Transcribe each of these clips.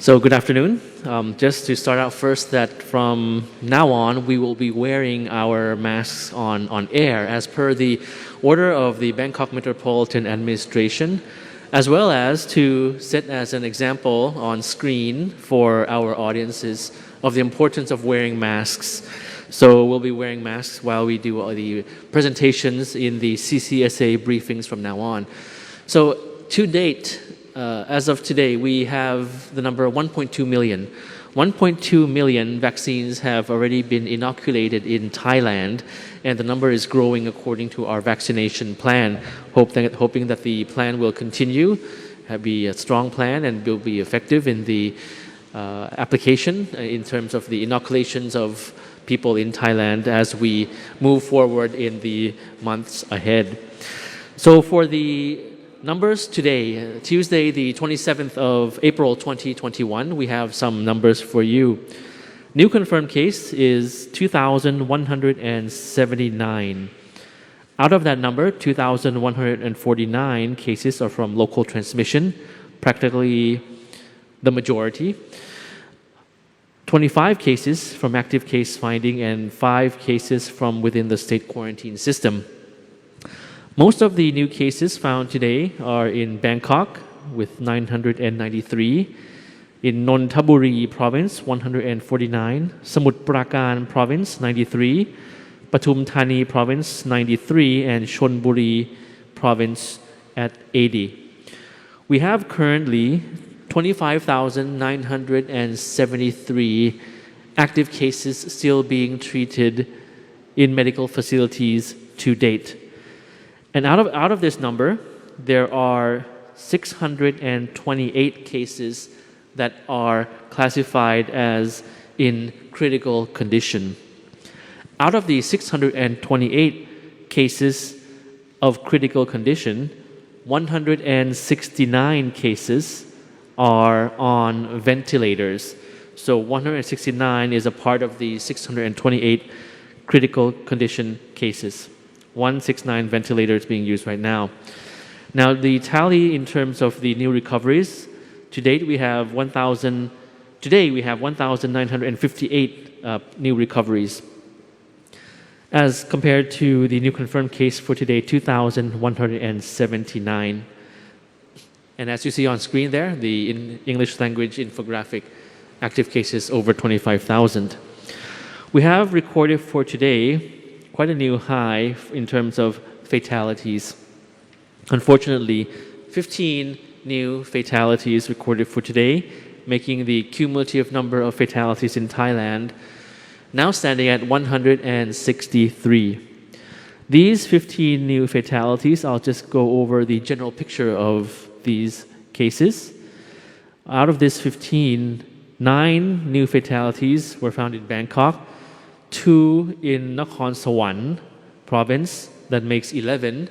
So good afternoon. Just to start out first, that from now on we will be wearing our masks on air as per the order of the Bangkok Metropolitan Administration, as well as to set as an example on screen for our audiences of the importance of wearing masks. So we'll be wearing masks while we do all the presentations in the CCSA briefings from now on. So to date, as of today, we have the number 1.2 million. 1.2 million vaccines have already been inoculated in Thailand, and the number is growing according to our vaccination plan, hoping that the plan will continue, be a strong plan, and will be effective in the application in terms of the inoculations of people in Thailand as we move forward in the months ahead. So for the numbers today, Tuesday, the 27th of April 2021, we have some numbers for you. New confirmed case is 2,179. Out of that number, 2,149 cases are from local transmission, practically the majority. 25 cases from active case finding and 5 cases from within the state quarantine system. Most of the new cases found today are in Bangkok with 993, in Nonthaburi province 149, Samut Prakan province 93, Pathum Thani province 93, and Chonburi province at 80. We have currently 25,973 active cases still being treated in medical facilities to date. And out of this number, there are 628 cases that are classified as in critical condition. Out of the 628 cases of critical condition, 169 cases are on ventilators. So 169 is a part of the 628 critical condition cases. 169 ventilators being used right now. Now the tally in terms of the new recoveries, to date we have 1,958 new recoveries, as compared to the new confirmed case for today, 2,179. And as you see on screen there, the English language infographic, active cases over 25,000. We have recorded for today quite a new high in terms of fatalities. Unfortunately, 15 new fatalities recorded for today, making the cumulative number of fatalities in Thailand now standing at 163. These 15 new fatalities, I'll just go over the general picture of these cases. Out of this 15, 9 new fatalities were found in Bangkok, 2 in Nakhon Sawan province, that makes 11,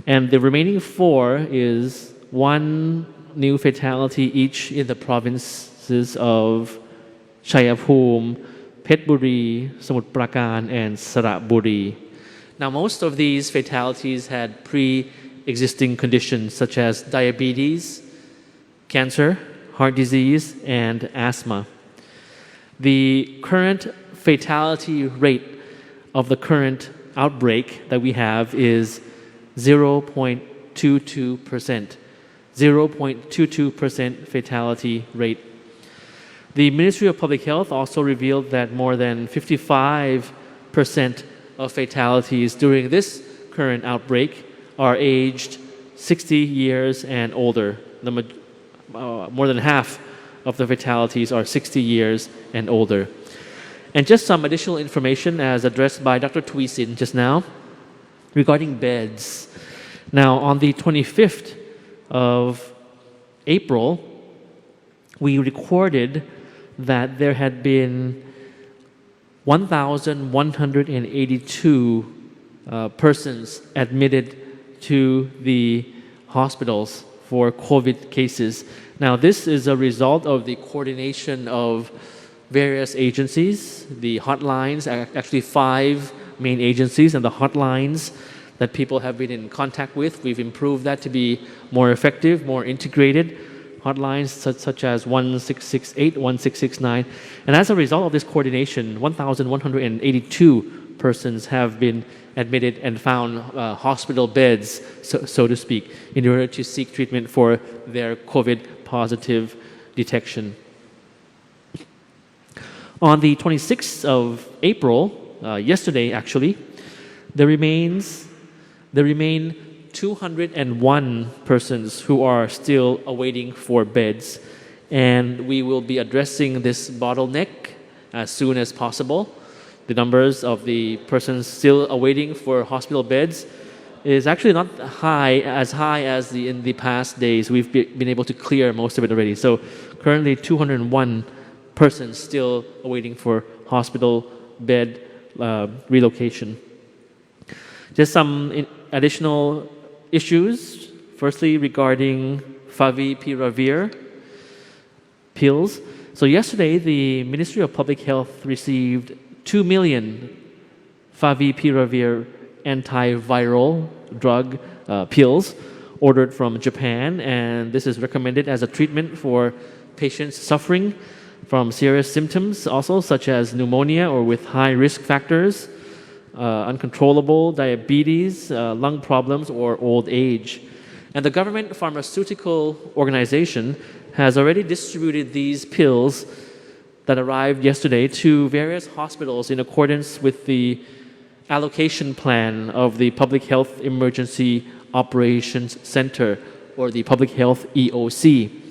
and the remaining 4 is 1 new fatality each in the provinces of Chayapum, Phetburi, Samut Prakan, and Saraburi. Now, most of these fatalities had pre-existing conditions such as diabetes, cancer, heart disease, and asthma. The current fatality rate of the current outbreak that we have is 0.22%. 0.22% fatality rate. The Ministry of Public Health also revealed that more than 55% of fatalities during this current outbreak are aged 60 years and older. More than half of the fatalities are 60 years and older. And just some additional information as addressed by Dr. Tweesin just now regarding beds. Now, on the 25th of April, we recorded that there had been 1,182 persons admitted to the hospitals for COVID cases. Now, this is a result of the coordination of various agencies, the hotlines, actually 5 main agencies, and the hotlines that people have been in contact with. We've improved that to be more effective, more integrated. hotlines such as 1668, 1669. And as a result of this coordination, 1,182 persons have been admitted and found hospital beds, so to speak, in order to seek treatment for their COVID positive detection. On the 26th of April, yesterday actually, there remain 201 persons who are still awaiting for beds, and we will be addressing this bottleneck as soon as possible. The numbers of the persons still awaiting for hospital beds is actually not as high as in the past days. We've been able to clear most of it already. So currently 201 persons still awaiting for hospital bed relocation. Just some additional issues. Firstly, regarding favipiravir pills. So yesterday, the Ministry of Public Health received 2 million favipiravir antiviral drug pills ordered from Japan, and this is recommended as a treatment for patients suffering from serious symptoms also, such as pneumonia or with high risk factors, uncontrollable diabetes, lung problems, or old age. And the government pharmaceutical organization has already distributed these pills that arrived yesterday to various hospitals in accordance with the allocation plan of the Public Health Emergency Operations Center, or the Public Health EOC.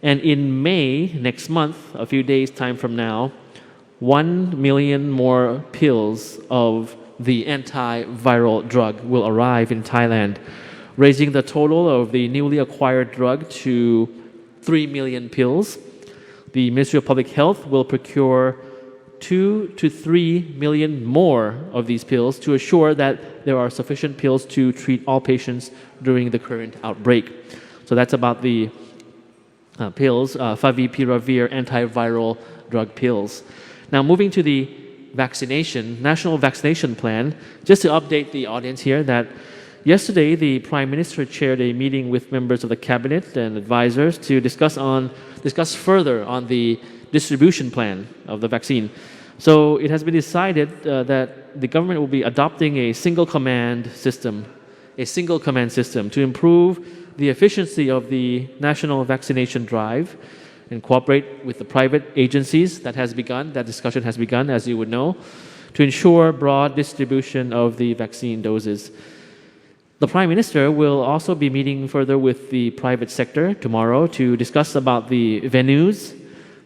And in May, next month, a few days' time from now, 1 million more pills of the antiviral drug will arrive in Thailand, raising the total of the newly acquired drug to 3 million pills. The Ministry of Public Health will procure 2 to 3 million more of these pills to assure that there are sufficient pills to treat all patients during the current outbreak. So that's about the pills, favipiravir antiviral drug pills. Now moving to the vaccination, national vaccination plan, just to update the audience here that yesterday the Prime Minister chaired a meeting with members of the cabinet and advisors to discuss further on the distribution plan of the vaccine. So it has been decided that the government will be adopting a single command system to improve the efficiency of the national vaccination drive and cooperate with the private agencies. That discussion has begun, as you would know, to ensure broad distribution of the vaccine doses. The Prime Minister will also be meeting further with the private sector tomorrow to discuss about the venues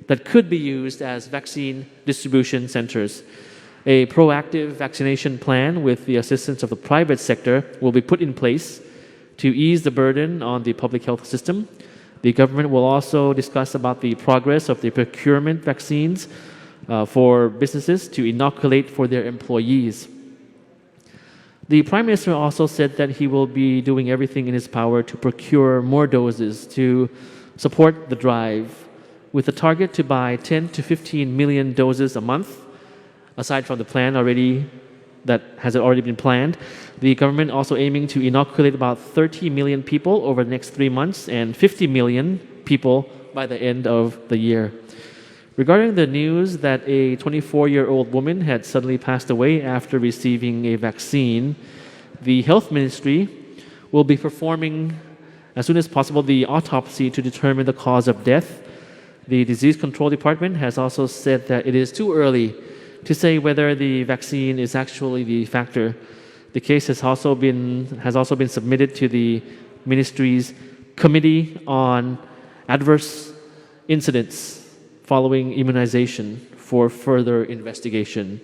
that could be used as vaccine distribution centers. A proactive vaccination plan with the assistance of the private sector will be put in place to ease the burden on the public health system. The government will also discuss about the progress of the procurement vaccines for businesses to inoculate for their employees. The Prime Minister also said that he will be doing everything in his power to procure more doses to support the drive, with a target to buy 10 to 15 million doses a month. Aside from the plan that has already been planned, the government also aiming to inoculate about 30 million people over the next 3 months and 50 million people by the end of the year. Regarding the news that a 24-year-old woman had suddenly passed away after receiving a vaccine, the Health Ministry will be performing as soon as possible the autopsy to determine the cause of death. The Disease Control Department has also said that it is too early to say whether the vaccine is actually the factor. The case has also been submitted to the Ministry's Committee on Adverse Incidents following immunization for further investigation.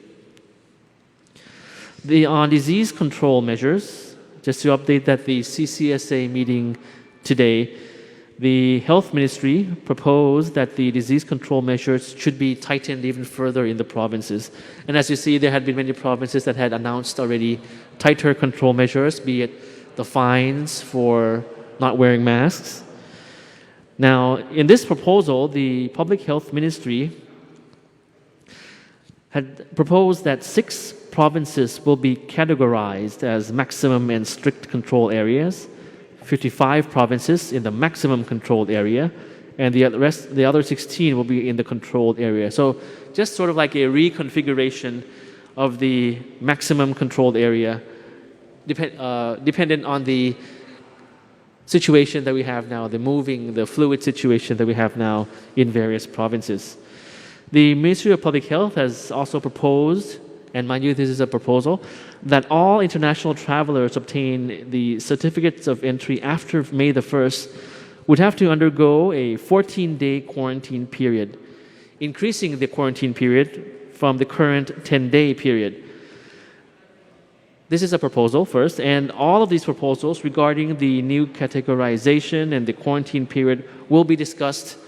On disease control measures, just to update that the CCSA meeting today, the Health Ministry proposed that the disease control measures should be tightened even further in the provinces. And as you see, there had been many provinces that had announced already tighter control measures, be it the fines for not wearing masks. Now, in this proposal, the Public Health Ministry had proposed that 6 provinces will be categorized as maximum and strict control areas, 55 provinces in the maximum controlled area, and the other 16 will be in the controlled area. So just sort of like a reconfiguration of the maximum controlled area, dependent on the situation that we have now, the fluid situation that we have now in various provinces. The Ministry of Public Health has also proposed, and mind you, this is a proposal, that all international travelers obtain the certificates of entry after May the 1st would have to undergo a 14-day quarantine period, increasing the quarantine period from the current 10-day period. This is a proposal first, and all of these proposals regarding the new categorization and the quarantine period will be discussed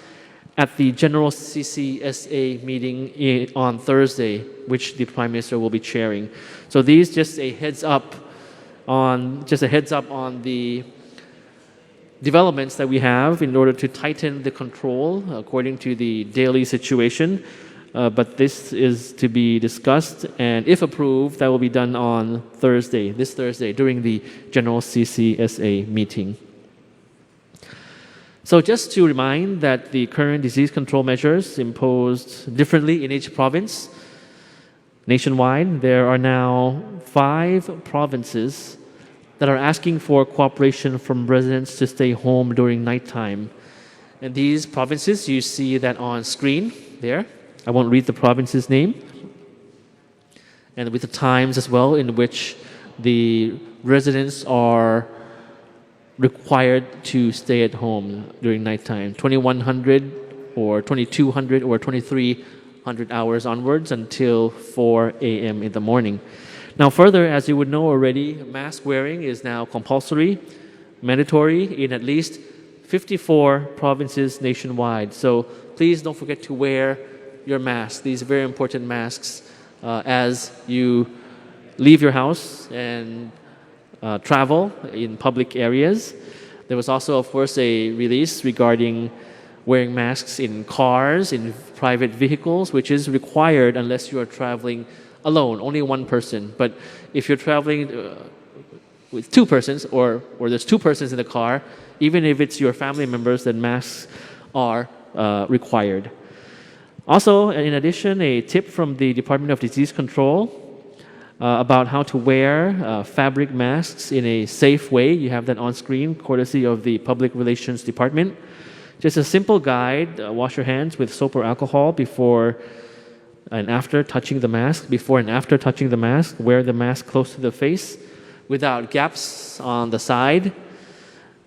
at the General CCSA meeting on Thursday, which the Prime Minister will be chairing. So these just a heads up on the developments that we have in order to tighten the control according to the daily situation. But this is to be discussed, and if approved, that will be done on this Thursday, during the General CCSA meeting. So just to remind that the current disease control measures imposed differently in each province. Nationwide, there are now 5 provinces that are asking for cooperation from residents to stay home during nighttime. And these provinces, you see that on screen there. I won't read the province's name. And with the times as well in which the residents are required to stay at home during nighttime, 2100 or 2200 or 2300 hours onwards until 4 a.m. in the morning. Now further, as you would know already, mask wearing is now compulsory, mandatory in at least 54 provinces nationwide. So please don't forget to wear your mask, these very important masks, as you leave your house and travel in public areas. There was also, of course, a release regarding wearing masks in cars, in private vehicles, which is required unless you are traveling alone, only one person. But if you're traveling with 2 persons, or there's 2 persons in the car, even if it's your family members, then masks are required. Also, in addition, a tip from the Department of Disease Control about how to wear fabric masks in a safe way. You have that on screen, courtesy of the Public Relations Department. Just a simple guide: wash your hands with soap or alcohol before and after touching the mask. Before and after touching the mask, wear the mask close to the face, without gaps on the side,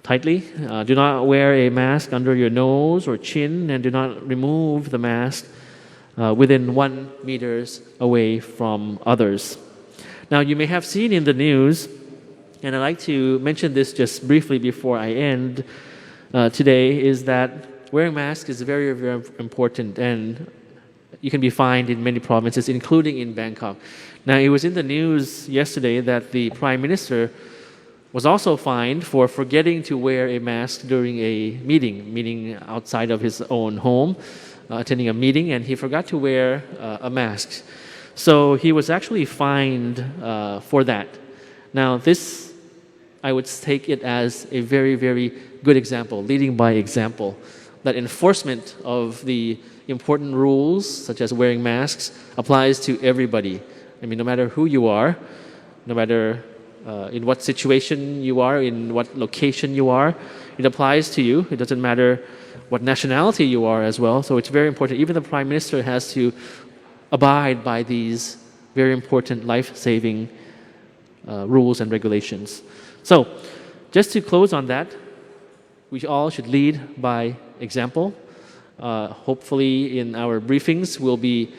tightly. Do not wear a mask under your nose or chin, and do not remove the mask within 1 meter away from others. Now, you may have seen in the news, and I'd like to mention this just briefly before I end today, is that wearing masks is very, very important, and you can be fined in many provinces, including in Bangkok. Now, it was in the news yesterday that the Prime Minister was also fined for forgetting to wear a mask during a meeting outside of his own home, attending a meeting, and he forgot to wear a mask. So he was actually fined for that. Now this, I would take it as a very, very good example, leading by example, that enforcement of the important rules, such as wearing masks, applies to everybody. I mean, no matter who you are, no matter in what situation you are, in what location you are, it applies to you. It doesn't matter what nationality you are as well. So it's very important. Even the Prime Minister has to abide by these very important life-saving rules and regulations. So just to close on that, we all should lead by example. Hopefully in our briefings we'll be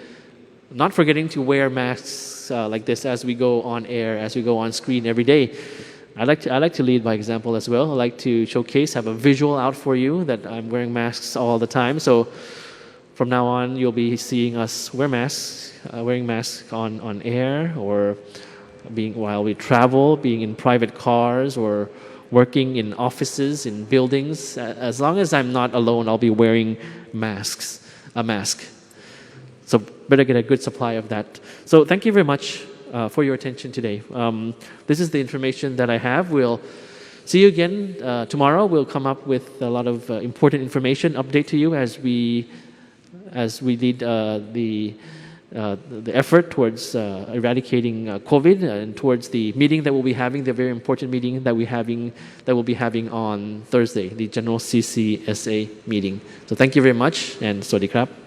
not forgetting to wear masks like this as we go on air, as we go on screen every day. I like to lead by example as well. I like to showcase, have a visual out for you that I'm wearing masks all the time. So from now on, you'll be seeing us wearing masks on air, or while we travel, being in private cars, or working in offices, in buildings. As long as I'm not alone, I'll be wearing a mask. So better get a good supply of that. So thank you very much for your attention today. This is the information that I have. We'll See you again tomorrow. We'll come up with a lot of important information update to you as we lead the effort towards eradicating COVID and towards the meeting that we'll be having, the very important meeting that we'll be having on Thursday, the General CCSA meeting. So thank you very much and สวัสดีครับ